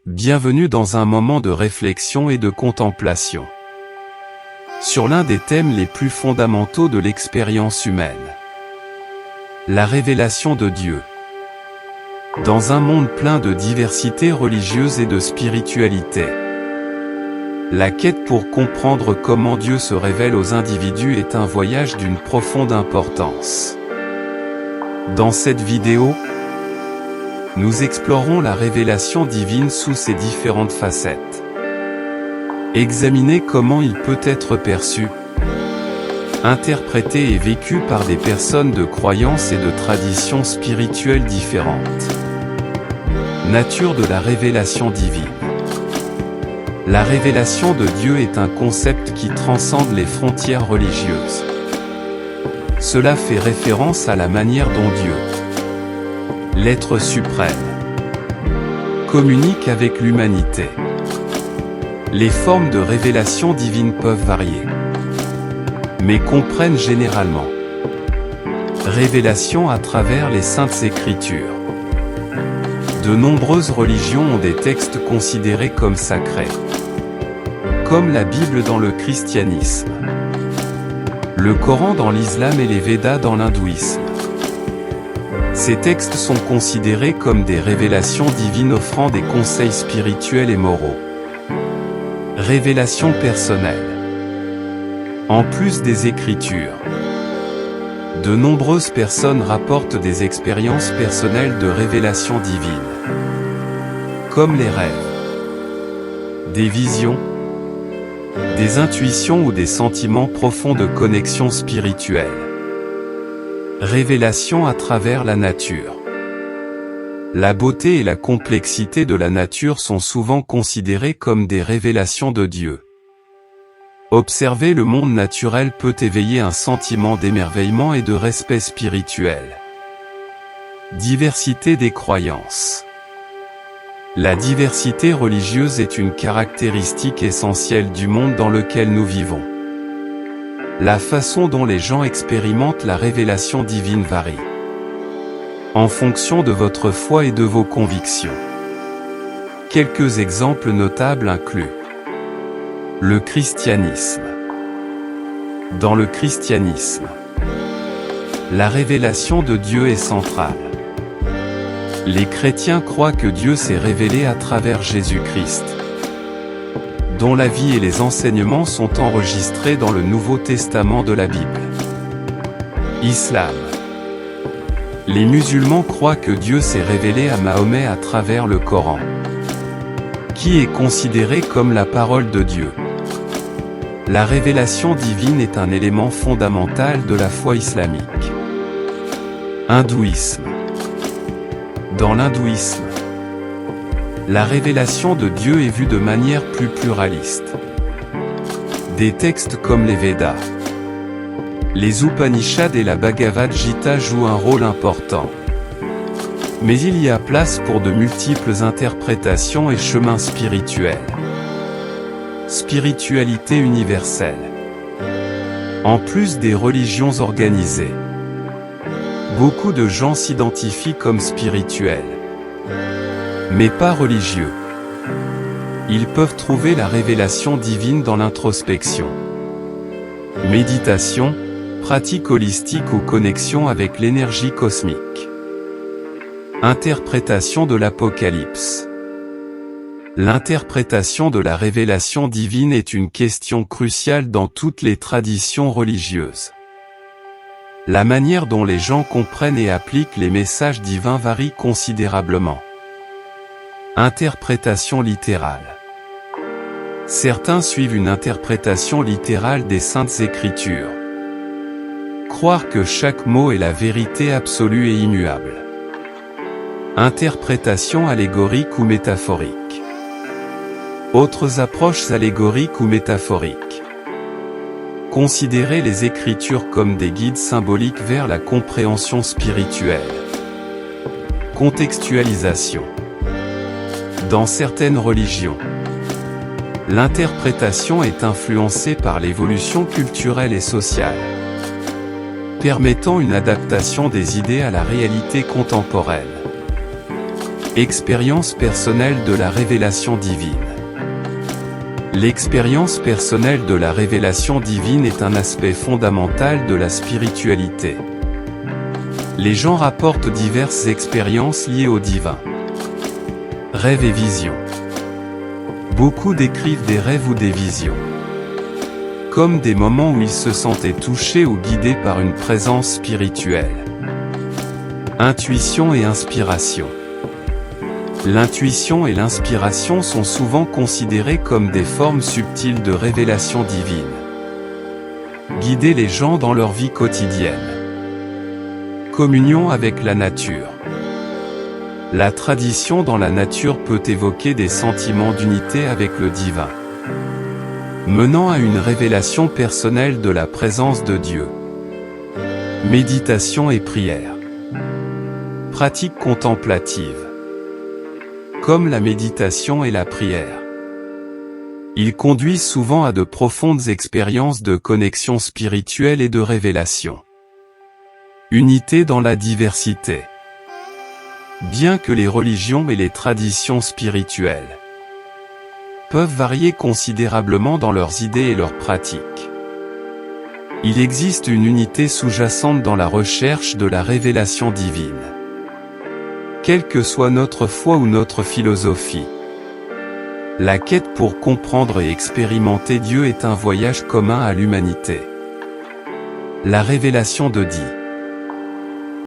Bienvenue dans un moment de réflexion et de contemplation sur l'un des thèmes les plus fondamentaux de l'expérience humaine. La révélation de Dieu. Dans un monde plein de diversité religieuse et de spiritualité, la quête pour comprendre comment Dieu se révèle aux individus est un voyage d'une profonde importance. Dans cette vidéo, nous explorons la révélation divine sous ses différentes facettes. Examinez comment il peut être perçu, interprété et vécu par des personnes de croyances et de traditions spirituelles différentes. Nature de la révélation divine. La révélation de Dieu est un concept qui transcende les frontières religieuses. Cela fait référence à la manière dont Dieu, l'être suprême, communique avec l'humanité. Les formes de révélation divine peuvent varier, mais comprennent généralement révélation à travers les Saintes Écritures. De nombreuses religions ont des textes considérés comme sacrés, comme la Bible dans le christianisme, le Coran dans l'islam et les Védas dans l'hindouisme. Ces textes sont considérés comme des révélations divines offrant des conseils spirituels et moraux. Révélation personnelle. En plus des Écritures, de nombreuses personnes rapportent des expériences personnelles de révélation divine, comme les rêves, des visions, des intuitions ou des sentiments profonds de connexion spirituelle. Révélation à travers la nature. La beauté et la complexité de la nature sont souvent considérées comme des révélations de Dieu. Observer le monde naturel peut éveiller un sentiment d'émerveillement et de respect spirituel. Diversité des croyances. La diversité religieuse est une caractéristique essentielle du monde dans lequel nous vivons. La façon dont les gens expérimentent la révélation divine varie, en fonction de votre foi et de vos convictions. Quelques exemples notables incluent le christianisme. Dans le christianisme, la révélation de Dieu est centrale. Les chrétiens croient que Dieu s'est révélé à travers Jésus-Christ, dont la vie et les enseignements sont enregistrés dans le Nouveau Testament de la Bible. Islam. Les musulmans croient que Dieu s'est révélé à Mahomet à travers le Coran, qui est considéré comme la parole de Dieu. La révélation divine est un élément fondamental de la foi islamique. Hindouisme. Dans l'hindouisme, la révélation de Dieu est vue de manière plus pluraliste. Des textes comme les Védas, les Upanishads et la Bhagavad Gita jouent un rôle important. Mais il y a place pour de multiples interprétations et chemins spirituels. Spiritualité universelle. En plus des religions organisées, beaucoup de gens s'identifient comme spirituels, mais pas religieux. Ils peuvent trouver la révélation divine dans l'introspection, méditation, pratique holistique ou connexion avec l'énergie cosmique. Interprétation de l'Apocalypse. L'interprétation de la révélation divine est une question cruciale dans toutes les traditions religieuses. La manière dont les gens comprennent et appliquent les messages divins varie considérablement. Interprétation littérale. Certains suivent une interprétation littérale des Saintes Écritures. Croire que chaque mot est la vérité absolue et immuable. Interprétation allégorique ou métaphorique. Autres approches allégoriques ou métaphoriques. Considérer les Écritures comme des guides symboliques vers la compréhension spirituelle. Contextualisation. Dans certaines religions, l'interprétation est influencée par l'évolution culturelle et sociale, permettant une adaptation des idées à la réalité contemporaine. Expérience personnelle de la révélation divine. L'expérience personnelle de la révélation divine est un aspect fondamental de la spiritualité. Les gens rapportent diverses expériences liées au divin. Rêves et visions. Beaucoup décrivent des rêves ou des visions comme des moments où ils se sentaient touchés ou guidés par une présence spirituelle. Intuition et inspiration. L'intuition et l'inspiration sont souvent considérées comme des formes subtiles de révélation divine. Guider les gens dans leur vie quotidienne. Communion avec la nature. La tradition dans la nature peut évoquer des sentiments d'unité avec le divin, menant à une révélation personnelle de la présence de Dieu. Méditation et prière. Pratique contemplative. Comme la méditation et la prière, ils conduisent souvent à de profondes expériences de connexion spirituelle et de révélation. Unité dans la diversité. Bien que les religions et les traditions spirituelles peuvent varier considérablement dans leurs idées et leurs pratiques, il existe une unité sous-jacente dans la recherche de la révélation divine. Quelle que soit notre foi ou notre philosophie, la quête pour comprendre et expérimenter Dieu est un voyage commun à l'humanité. La révélation de Dieu.